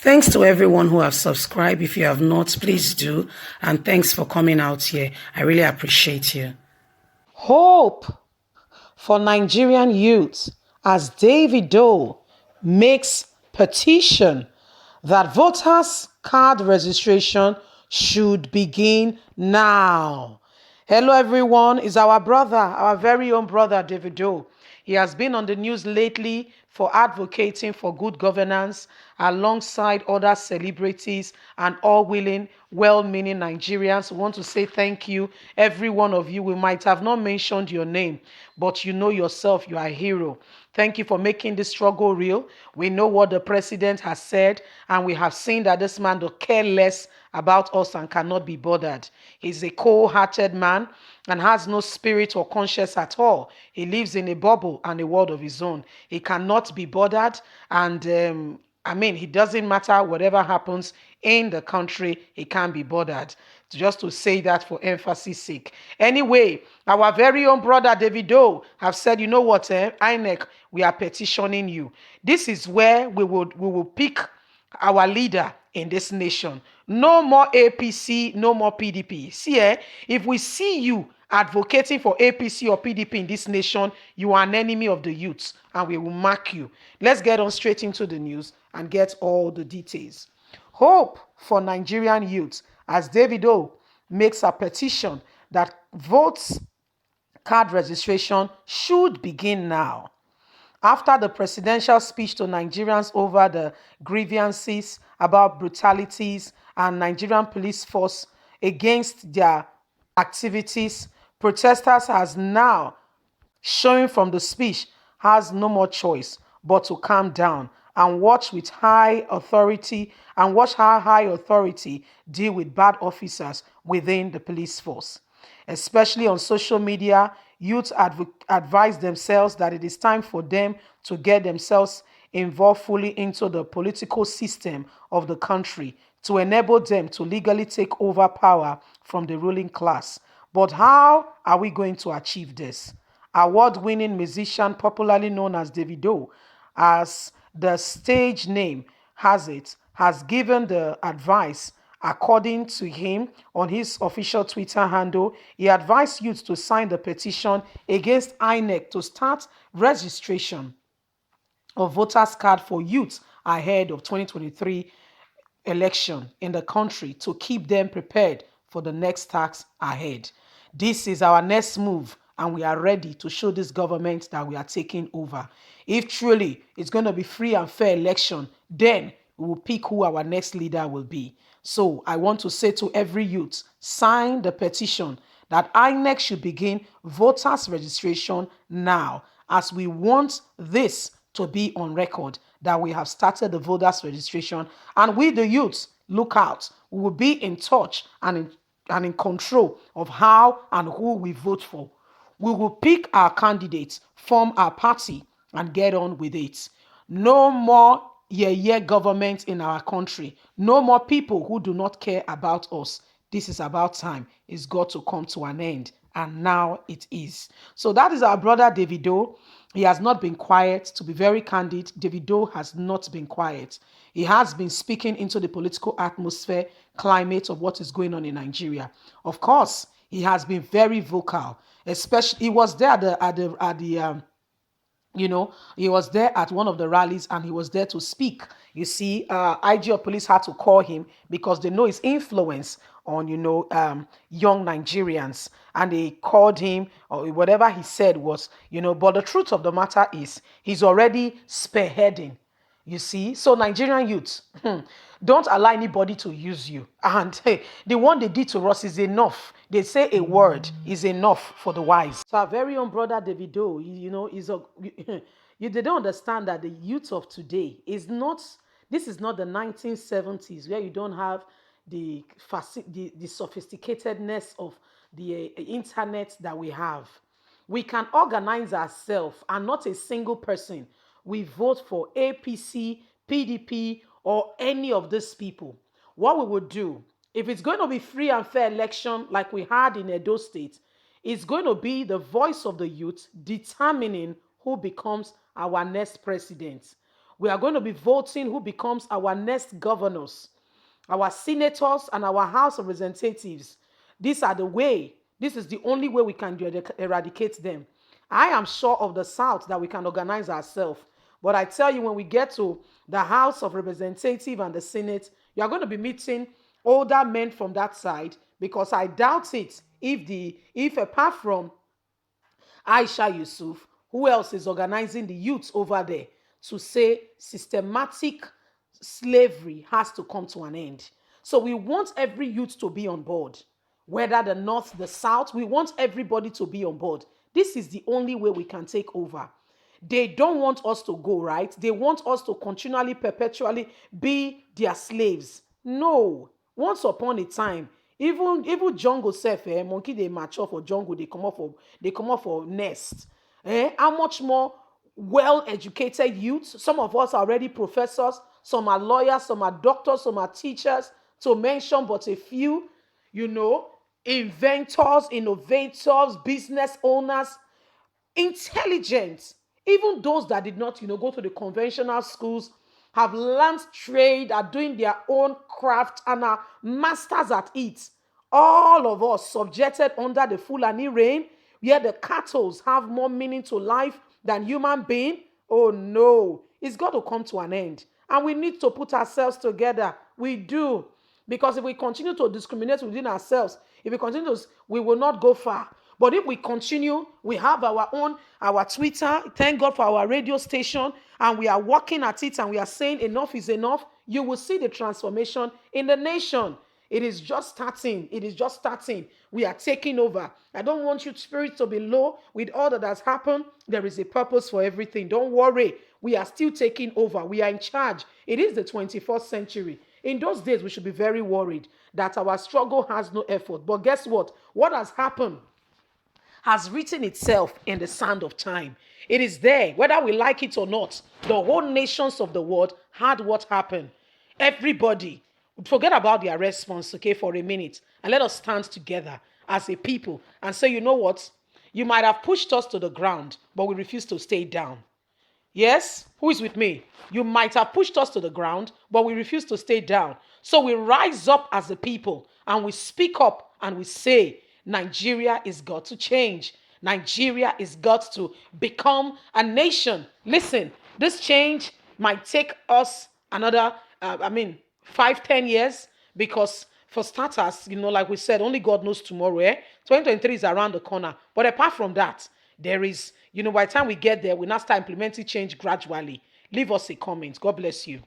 Thanks to everyone who have subscribed. If you have not, please do. And thanks for coming out here. I really appreciate you. Hope for Nigerian youth as Davido makes petition that voters card registration should begin now. Hello everyone, it's our brother, our very own brother Davido. He has been on the news lately for advocating for good governance alongside other celebrities and all willing, well-meaning Nigerians. We want to say thank you, every one of you. We might have not mentioned your name, but you know yourself, you are a hero. Thank you for making this struggle real. We know what the president has said, and we have seen that this man does care less about us and cannot be bothered. He's a cold-hearted man and has no spirit or conscience at all. He lives in a bubble and a world of his own. He cannot be bothered, and it doesn't matter whatever happens in the country, he can't be bothered. Just to say that for emphasis sake. Anyway, our very own brother Davido have said, you know what, INEC, we are petitioning you. This is where we will pick our leader in this nation. No more APC, no more PDP. See, if we see you advocating for APC or PDP in this nation, you are an enemy of the youth, and we will mark you. Let's get on straight into the news and get all the details. Hope for Nigerian youth as Davido makes a petition that votes card registration should begin now. After the presidential speech to Nigerians over the grievances about brutalities and Nigerian police force against their activities, protesters has now showing from the speech has no more choice but to calm down and watch how high authority deal with bad officers within the police force. Especially on social media, youth advise themselves that it is time for them to get themselves involved fully into the political system of the country to enable them to legally take over power from the ruling class. But how are we going to achieve this? Award-winning musician popularly known as Davido, as the stage name has it, has given the advice. According to him, on his official Twitter handle, he advised youth to sign the petition against INEC to start registration of voters card for youth ahead of 2023 election in the country to keep them prepared for the next tax ahead. This is our next move, and we are ready to show this government that we are taking over. If truly it's going to be free and fair election, then we will pick who our next leader will be. So I want to say to every youth, sign the petition that INEC should begin voters registration now, as we want this to be on record that we have started the voters registration, and we the youths, look out. We will be in touch and in control of how and who we vote for. We will pick our candidates, form our party, and get on with it. No more government in our country. No more people who do not care about us. This is about time. It's got to come to an end. And now it is. So that is our brother Davido. He has not been quiet. To be very candid, Davido has not been quiet. He has been speaking into the political atmosphere, climate of what is going on in Nigeria. Of course, he has been very vocal. Especially, he was there he was there at one of the rallies, and he was there to speak. You see, IG of police had to call him because they know his influence on, young Nigerians. And they called him, or whatever he said was, but the truth of the matter is he's already spearheading. You see, so Nigerian youths, don't allow anybody to use you. And hey, the one they did to us is enough. They say a word is enough for the wise. So our very own brother Davido, they don't understand that the youth of today is not. This is not the 1970s where you don't have the sophisticatedness of the internet that we have. We can organize ourselves, and not a single person we vote for APC, PDP, or any of these people. What we would do, if it's going to be free and fair election like we had in Edo State, it's going to be the voice of the youth determining who becomes our next president. We are going to be voting who becomes our next governors, our senators, and our House of Representatives. These are the way. This is the only way we can eradicate them. I am sure of the South that we can organize ourselves. But I tell you, when we get to the House of Representatives and the Senate, you are going to be meeting older men from that side, because I doubt it if apart from Aisha Yusuf, who else is organizing the youth over there to say systematic slavery has to come to an end. So we want every youth to be on board, whether the North, the South, we want everybody to be on board. This is the only way we can take over. They don't want us to go, right? They want us to continually, perpetually be their slaves. No. Once upon a time, even jungle self, monkey they mature for jungle, they come up for nest. How much more well-educated youth? Some of us are already professors, some are lawyers, some are doctors, some are teachers, to mention but a few, you know, inventors, innovators, business owners, intelligent. Even those that did not, go to the conventional schools, have learned trade, are doing their own craft, and are masters at it. All of us subjected under the Fulani reign, where the cattle have more meaning to life than human being. Oh no, it's got to come to an end. And we need to put ourselves together. We do. Because if we continue to discriminate within ourselves, if we continue to, we will not go far. But if we continue, we have our Twitter, thank God for our radio station, and we are working at it, and we are saying enough is enough, you will see the transformation in the nation. It is just starting. It is just starting. We are taking over. I don't want your spirit to be low with all that has happened. There is a purpose for everything. Don't worry. We are still taking over. We are in charge. It is the 21st century. In those days, we should be very worried that our struggle has no effort. But guess what? What has happened has written itself in the sand of time. It is there, whether we like it or not. The whole nations of the world had what happened. Everybody, forget about their response, okay, for a minute, and let us stand together as a people and say, you know what? You might have pushed us to the ground, but we refuse to stay down. Yes? Who is with me? You might have pushed us to the ground, but we refuse to stay down. So we rise up as a people and we speak up and we say, Nigeria is got to change. Nigeria is got to become a nation. Listen, this change might take us another, 5, 10 years, because for starters, like we said, only God knows tomorrow. 2023 is around the corner. But apart from that, there is, by the time we get there, we now start implementing change gradually. Leave us a comment. God bless you.